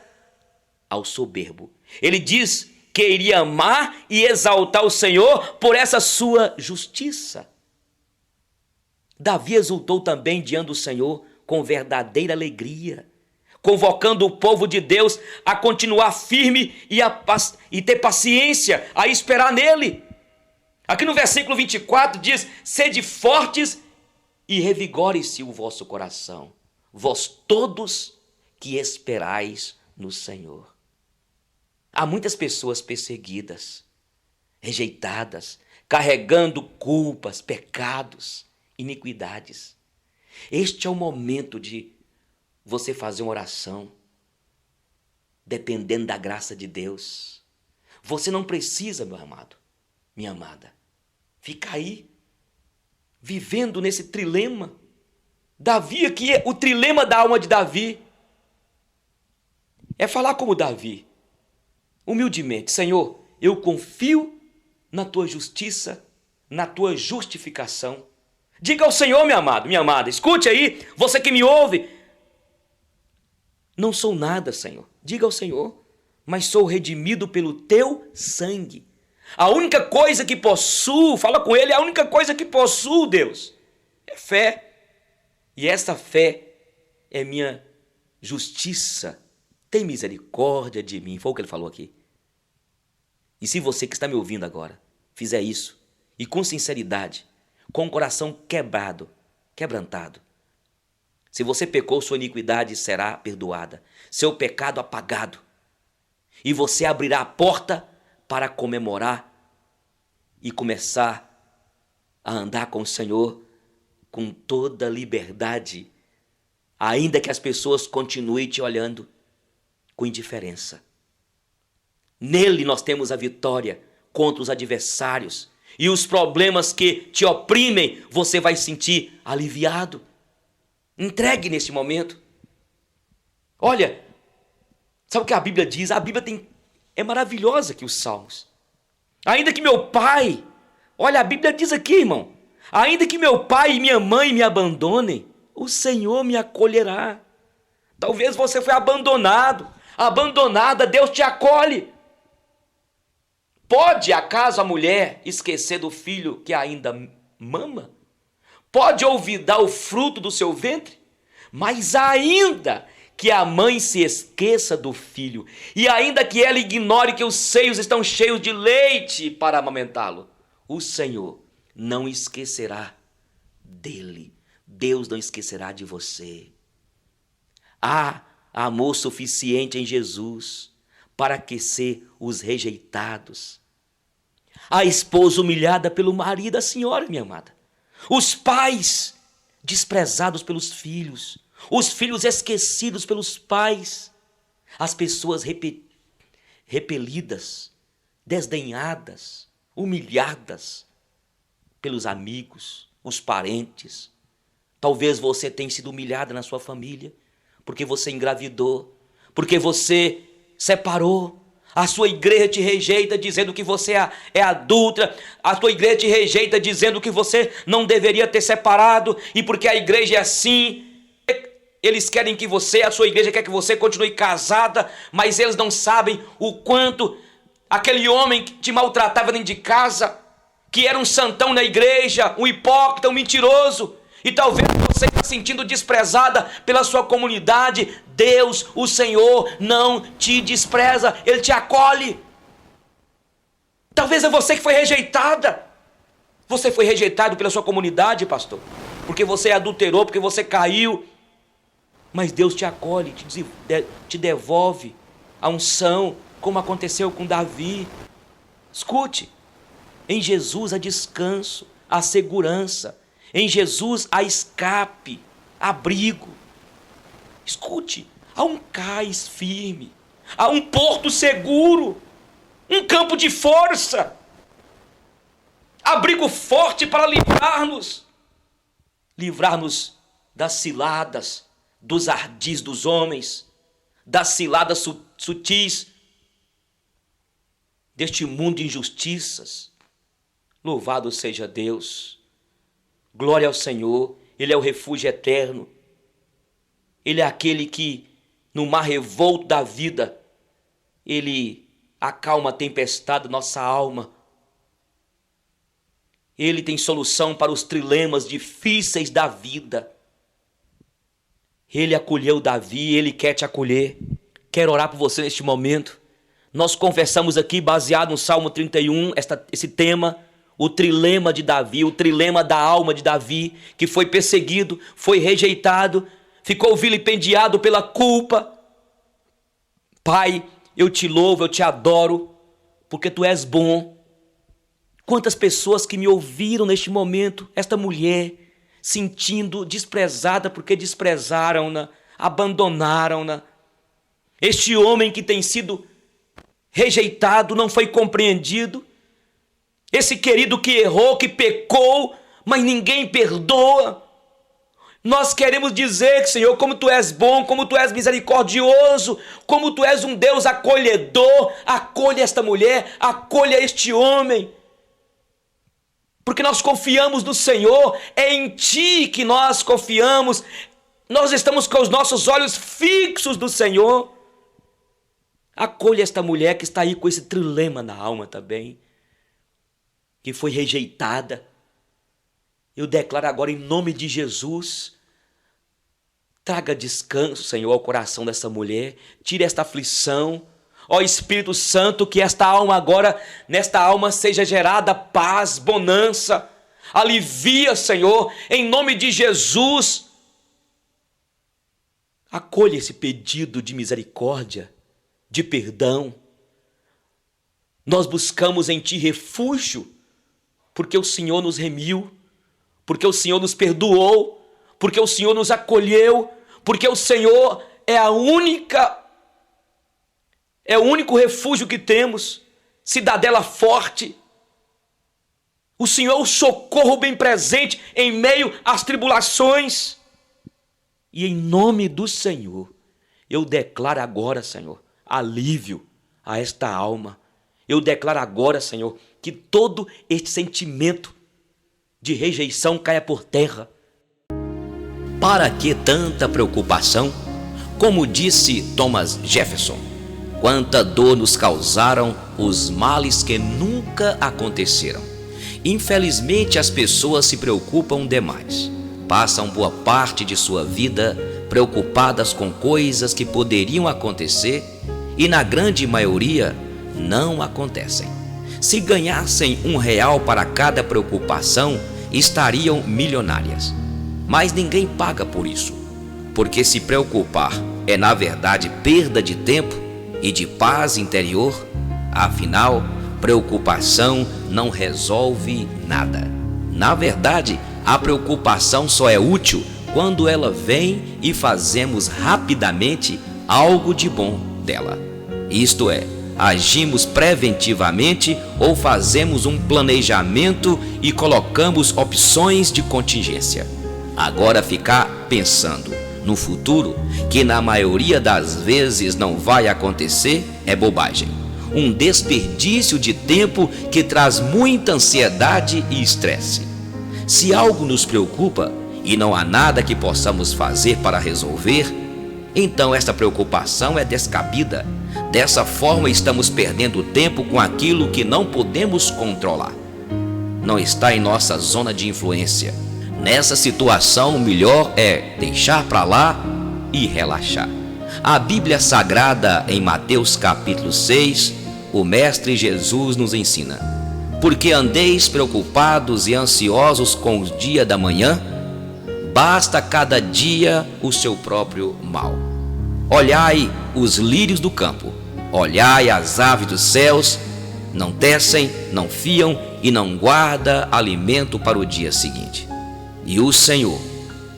ao soberbo. Ele diz que iria amar e exaltar o Senhor por essa sua justiça. Davi exultou também diante do Senhor com verdadeira alegria, convocando o povo de Deus a continuar firme e ter paciência, a esperar nele. Aqui no versículo 24 diz: sede fortes e revigore-se o vosso coração, vós todos que esperais no Senhor. Há muitas pessoas perseguidas, rejeitadas, carregando culpas, pecados, iniquidades. Este é o momento de você fazer uma oração. dependendo da graça de Deus. Você não precisa, meu amado, minha amada, ficar aí, vivendo nesse trilema. Davi aqui, o trilema da alma de Davi é falar como Davi, humildemente: Senhor, eu confio na tua justiça, na tua justificação. Diga ao Senhor, meu amado, minha amada, escute aí, você que me ouve: não sou nada, Senhor. Diga ao Senhor: mas sou redimido pelo teu sangue. A única coisa que possuo, fala com ele, a única coisa que possuo, Deus, é fé. E essa fé é minha justiça. Tem misericórdia de mim. Foi o que ele falou aqui. E se você que está me ouvindo agora fizer isso, e com sinceridade, com o coração quebrantado, se você pecou, sua iniquidade será perdoada, seu pecado apagado, e você abrirá a porta para comemorar e começar a andar com o Senhor com toda liberdade, ainda que as pessoas continuem te olhando com indiferença. Nele nós temos a vitória contra os adversários, e os problemas que te oprimem, você vai sentir aliviado. Entregue neste momento. Olha, sabe o que a Bíblia diz? A Bíblia é maravilhosa aqui, os Salmos. Ainda que meu pai, olha, a Bíblia diz aqui, irmão, ainda que meu pai e minha mãe me abandonem, o Senhor me acolherá. Talvez você foi abandonada, Deus te acolhe. Pode acaso a mulher esquecer do filho que ainda mama? Pode olvidar o fruto do seu ventre? Mas ainda que a mãe se esqueça do filho, e ainda que ela ignore que os seios estão cheios de leite para amamentá-lo, o Senhor não esquecerá dele. Deus não esquecerá de você. Há amor suficiente em Jesus para aquecer os rejeitados. A esposa humilhada pelo marido, a senhora, minha amada. Os pais desprezados pelos filhos. Os filhos esquecidos pelos pais. As pessoas repelidas, desdenhadas, humilhadas pelos amigos, os parentes. Talvez você tenha sido humilhada na sua família, porque você engravidou, porque você separou. A sua igreja te rejeita dizendo que você é adúltera. A sua igreja te rejeita dizendo que você não deveria ter separado. E porque a igreja é assim, eles querem que você, a sua igreja quer que você continue casada, mas eles não sabem o quanto aquele homem que te maltratava dentro de casa, que era um santão na igreja, um hipócrita, um mentiroso, e talvez você está sentindo desprezada pela sua comunidade. Deus, o Senhor, não te despreza, Ele te acolhe. Talvez é você que foi rejeitada. Você foi rejeitado pela sua comunidade, pastor, porque você adulterou, porque você caiu. Mas Deus te acolhe, te devolve a unção, como aconteceu com Davi. Escute, em Jesus há descanso, há segurança. Em Jesus há escape, abrigo. Escute, há um cais firme, há um porto seguro, um campo de força, abrigo forte para livrar-nos das ciladas, dos ardis dos homens, das ciladas sutis, deste mundo de injustiças. Louvado seja Deus. Glória ao Senhor. Ele é o refúgio eterno. Ele é aquele que, no mar revolto da vida, Ele acalma a tempestade da nossa alma. Ele tem solução para os trilemas difíceis da vida. Ele acolheu Davi, Ele quer te acolher. Quero orar por você neste momento. Nós conversamos aqui, baseado no Salmo 31, esse tema, o trilema de Davi, o trilema da alma de Davi, que foi perseguido, foi rejeitado, ficou vilipendiado pela culpa. Pai, eu te louvo, eu te adoro, porque tu és bom. Quantas pessoas que me ouviram neste momento, esta mulher, sentindo desprezada porque desprezaram-na, abandonaram-na. Este homem que tem sido rejeitado, não foi compreendido. Esse querido que errou, que pecou, mas ninguém perdoa. Nós queremos dizer, Senhor, como Tu és bom, como Tu és misericordioso, como Tu és um Deus acolhedor. Acolha esta mulher, acolha este homem. Porque nós confiamos no Senhor, é em Ti que nós confiamos. Nós estamos com os nossos olhos fixos no Senhor. Acolha esta mulher que está aí com esse trilema na alma também, que foi rejeitada. Eu declaro agora em nome de Jesus, traga descanso, Senhor, ao coração dessa mulher, tire esta aflição. Ó Espírito Santo, que esta alma agora, nesta alma seja gerada paz, bonança, alivia, Senhor, em nome de Jesus. Acolha esse pedido de misericórdia, de perdão. Nós buscamos em Ti refúgio, porque o Senhor nos remiu, porque o Senhor nos perdoou, porque o Senhor nos acolheu, porque o Senhor é o único refúgio que temos, cidadela forte. O Senhor é o socorro bem presente em meio às tribulações. E em nome do Senhor, eu declaro agora, Senhor, alívio a esta alma. Eu declaro agora, Senhor, que todo este sentimento de rejeição caia por terra. Para que tanta preocupação? Como disse Thomas Jefferson, quanta dor nos causaram os males que nunca aconteceram. Infelizmente, as pessoas se preocupam demais. Passam boa parte de sua vida preocupadas com coisas que poderiam acontecer e, na grande maioria, não acontecem. Se ganhassem R$1 para cada preocupação, estariam milionárias. Mas ninguém paga por isso, porque se preocupar é, na verdade, perda de tempo e de paz interior. Afinal, preocupação não resolve nada. Na verdade, a preocupação só é útil quando ela vem e fazemos rapidamente algo de bom dela. Isto é, agimos preventivamente ou fazemos um planejamento e colocamos opções de contingência. Agora, ficar pensando no futuro, que na maioria das vezes não vai acontecer, é bobagem. Um desperdício de tempo que traz muita ansiedade e estresse. Se algo nos preocupa e não há nada que possamos fazer para resolver, então esta preocupação é descabida. Dessa forma, estamos perdendo tempo com aquilo que não podemos controlar. Não está em nossa zona de influência. Nessa situação, o melhor é deixar para lá e relaxar. A Bíblia Sagrada, em Mateus capítulo 6, o Mestre Jesus nos ensina: porque andeis preocupados e ansiosos com o dia da manhã, basta cada dia o seu próprio mal. Olhai os lírios do campo, olhai as aves dos céus, não tecem, não fiam e não guarda alimento para o dia seguinte. E o Senhor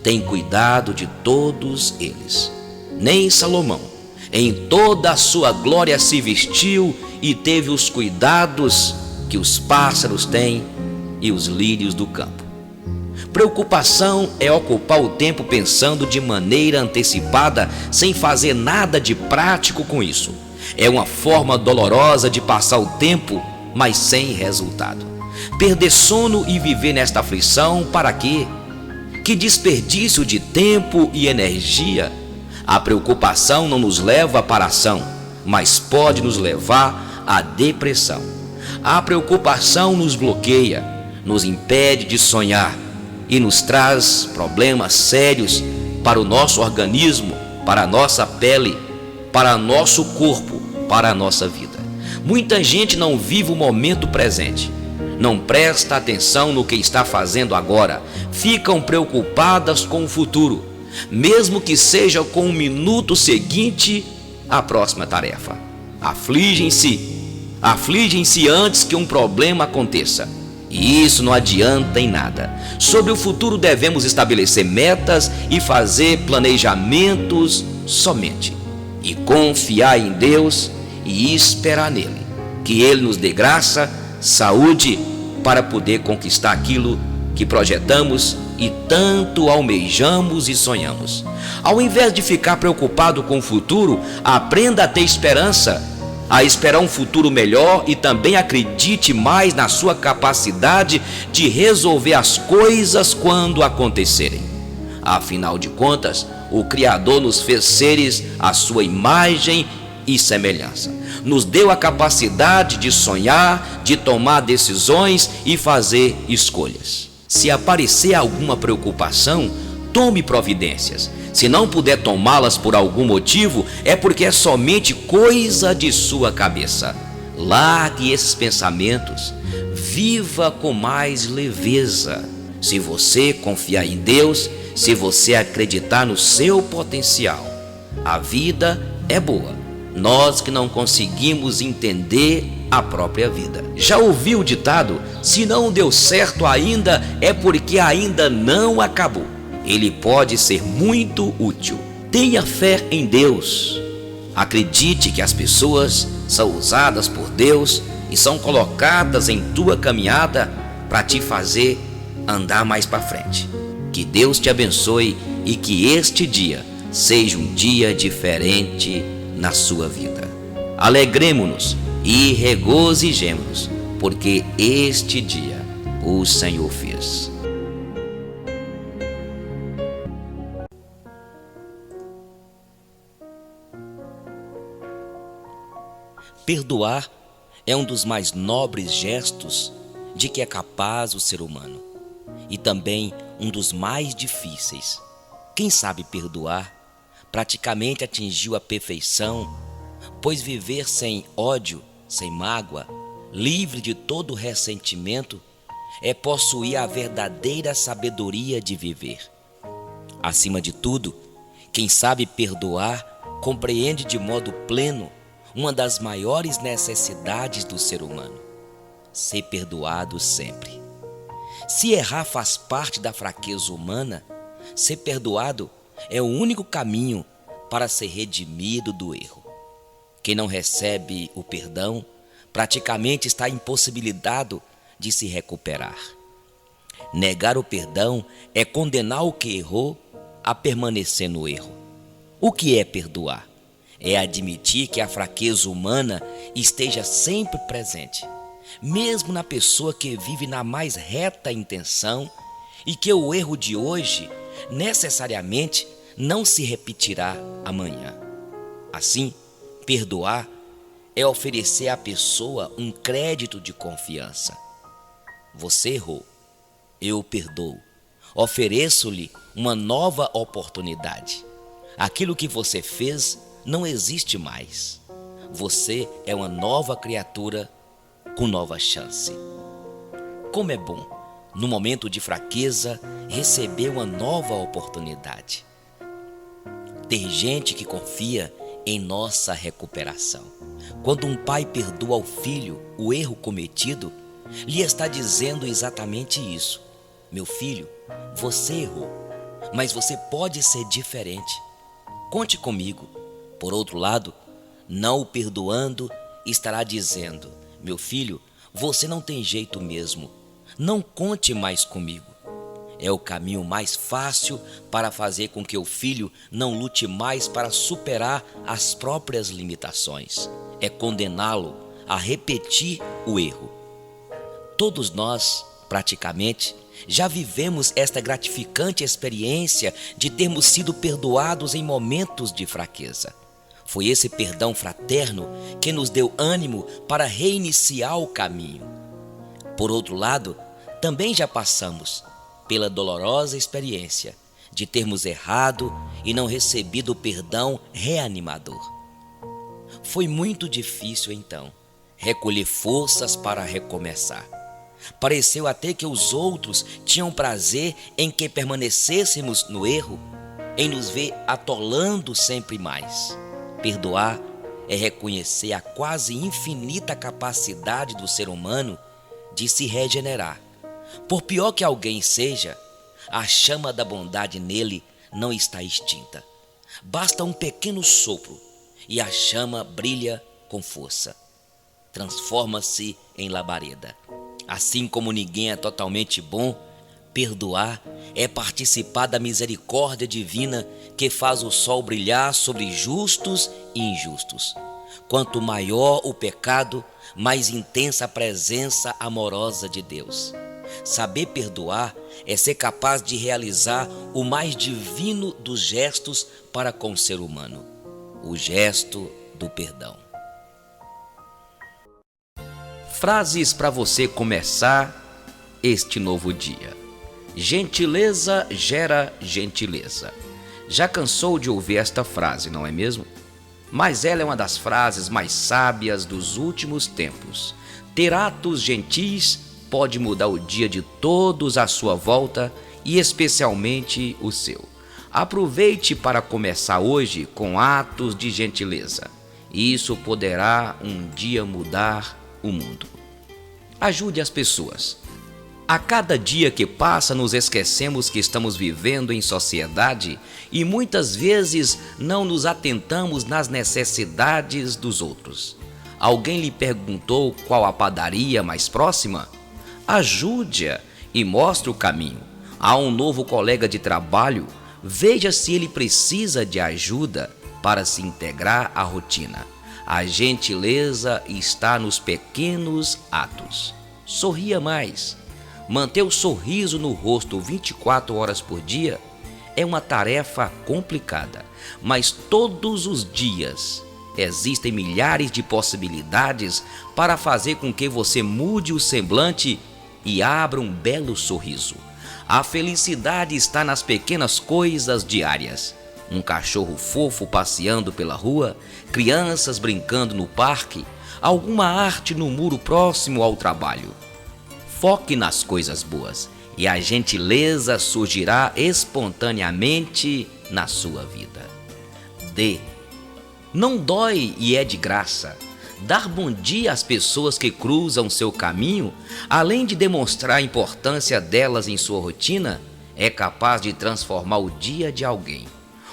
tem cuidado de todos eles. Nem Salomão, em toda a sua glória, se vestiu e teve os cuidados que os pássaros têm e os lírios do campo. Preocupação é ocupar o tempo pensando de maneira antecipada, sem fazer nada de prático com isso. É uma forma dolorosa de passar o tempo, mas sem resultado. Perder sono e viver nesta aflição, para quê? Que desperdício de tempo e energia! A preocupação não nos leva para a ação, mas pode nos levar à depressão. A preocupação nos bloqueia, nos impede de sonhar e nos traz problemas sérios para o nosso organismo, para a nossa pele, para nosso corpo, para a nossa vida. Muita gente não vive o momento presente, não presta atenção no que está fazendo agora, ficam preocupadas com o futuro, mesmo que seja com o minuto seguinte à próxima tarefa. Afligem-se antes que um problema aconteça, e isso não adianta em nada. Sobre o futuro devemos estabelecer metas e fazer planejamentos somente. e confiar em Deus e esperar nele, que ele nos dê graça, saúde para poder conquistar aquilo que projetamos e tanto almejamos e sonhamos. Ao invés de ficar preocupado com o futuro, aprenda a ter esperança, a esperar um futuro melhor, e também acredite mais na sua capacidade de resolver as coisas quando acontecerem. Afinal de contas, o Criador nos fez seres à sua imagem e semelhança. Nos deu a capacidade de sonhar, de tomar decisões e fazer escolhas. Se aparecer alguma preocupação, tome providências. Se não puder tomá-las por algum motivo, é porque é somente coisa de sua cabeça. Largue esses pensamentos. Viva com mais leveza. Se você confiar em Deus, se você acreditar no seu potencial, a vida é boa. Nós que não conseguimos entender a própria vida. Já ouviu o ditado: se não deu certo ainda, é porque ainda não acabou. Ele pode ser muito útil. Tenha fé em Deus. Acredite que as pessoas são usadas por Deus e são colocadas em tua caminhada para te fazer andar mais para frente. Que Deus te abençoe e que este dia seja um dia diferente na sua vida. Alegremo-nos e regozijemo-nos, porque este dia o Senhor fez. Perdoar é um dos mais nobres gestos de que é capaz o ser humano, e também um dos mais difíceis. Quem sabe perdoar praticamente atingiu a perfeição, pois viver sem ódio, sem mágoa, livre de todo ressentimento, é possuir a verdadeira sabedoria de viver. Acima de tudo, quem sabe perdoar compreende de modo pleno uma das maiores necessidades do ser humano: ser perdoado sempre. Se errar faz parte da fraqueza humana, ser perdoado é o único caminho para ser redimido do erro. Quem não recebe o perdão praticamente está impossibilitado de se recuperar. Negar o perdão é condenar o que errou a permanecer no erro. O que é perdoar? É admitir que a fraqueza humana esteja sempre presente, mesmo na pessoa que vive na mais reta intenção, e que o erro de hoje necessariamente não se repetirá amanhã. Assim, perdoar é oferecer à pessoa um crédito de confiança. Você errou, eu perdoo. Ofereço-lhe uma nova oportunidade. Aquilo que você fez não existe mais. Você é uma nova criatura com nova chance. Como é bom, no momento de fraqueza, receber uma nova oportunidade. Ter gente que confia em nossa recuperação. Quando um pai perdoa ao filho o erro cometido, lhe está dizendo exatamente isso: meu filho, você errou, mas você pode ser diferente. Conte comigo. Por outro lado, não o perdoando, estará dizendo: meu filho, você não tem jeito mesmo, não conte mais comigo. É o caminho mais fácil para fazer com que o filho não lute mais para superar as próprias limitações. É condená-lo a repetir o erro. Todos nós, praticamente, já vivemos esta gratificante experiência de termos sido perdoados em momentos de fraqueza. Foi esse perdão fraterno que nos deu ânimo para reiniciar o caminho. Por outro lado, também já passamos pela dolorosa experiência de termos errado e não recebido o perdão reanimador. Foi muito difícil, então, recolher forças para recomeçar. Pareceu até que os outros tinham prazer em que permanecêssemos no erro, em nos ver atolando sempre mais. Perdoar é reconhecer a quase infinita capacidade do ser humano de se regenerar. Por pior que alguém seja, a chama da bondade nele não está extinta. Basta um pequeno sopro e a chama brilha com força. Transforma-se em labareda. Assim como ninguém é totalmente bom, perdoar é participar da misericórdia divina que faz o sol brilhar sobre justos e injustos. Quanto maior o pecado, mais intensa a presença amorosa de Deus. Saber perdoar é ser capaz de realizar o mais divino dos gestos para com o ser humano, o gesto do perdão. Frases para você começar este novo dia. Gentileza gera gentileza. Já cansou de ouvir esta frase, não é mesmo? Mas ela é uma das frases mais sábias dos últimos tempos. Ter atos gentis pode mudar o dia de todos à sua volta e especialmente o seu. Aproveite para começar hoje com atos de gentileza. Isso poderá um dia mudar o mundo. Ajude as pessoas. A cada dia que passa, nos esquecemos que estamos vivendo em sociedade e muitas vezes não nos atentamos nas necessidades dos outros. Alguém lhe perguntou qual a padaria mais próxima? Ajude-a e mostre o caminho. A um novo colega de trabalho, veja se ele precisa de ajuda para se integrar à rotina. A gentileza está nos pequenos atos. Sorria mais. Manter o sorriso no rosto 24 horas por dia é uma tarefa complicada, mas todos os dias existem milhares de possibilidades para fazer com que você mude o semblante e abra um belo sorriso. A felicidade está nas pequenas coisas diárias. Um cachorro fofo passeando pela rua, crianças brincando no parque, alguma arte no muro próximo ao trabalho. Foque nas coisas boas e a gentileza surgirá espontaneamente na sua vida. Dê. Não dói e é de graça. Dar bom dia às pessoas que cruzam seu caminho, além de demonstrar a importância delas em sua rotina, é capaz de transformar o dia de alguém.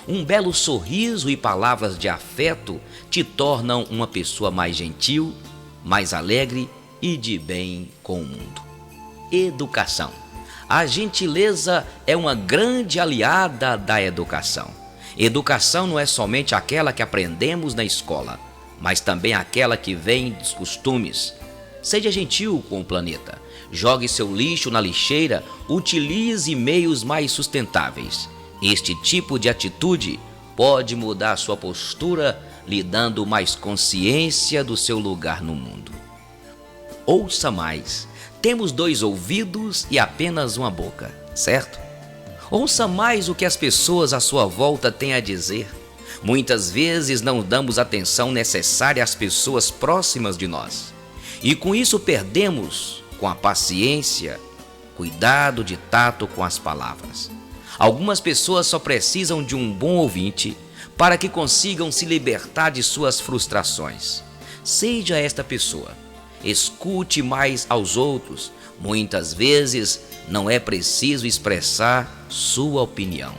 Um belo sorriso e palavras de afeto te tornam uma pessoa mais gentil, mais alegre e de bem com o mundo. Educação. A gentileza é uma grande aliada da educação. Educação não é somente aquela que aprendemos na escola, mas também aquela que vem dos costumes. Seja gentil com o planeta. Jogue seu lixo na lixeira, utilize meios mais sustentáveis. Este tipo de atitude pode mudar sua postura, lhe dando mais consciência do seu lugar no mundo. Ouça mais. Temos 2 ouvidos e apenas uma boca, certo? Ouça mais o que as pessoas à sua volta têm a dizer. Muitas vezes não damos atenção necessária às pessoas próximas de nós. E com isso perdemos com a paciência, cuidado de tato com as palavras. Algumas pessoas só precisam de um bom ouvinte para que consigam se libertar de suas frustrações. Seja esta pessoa. Escute mais aos outros. Muitas vezes não é preciso expressar sua opinião.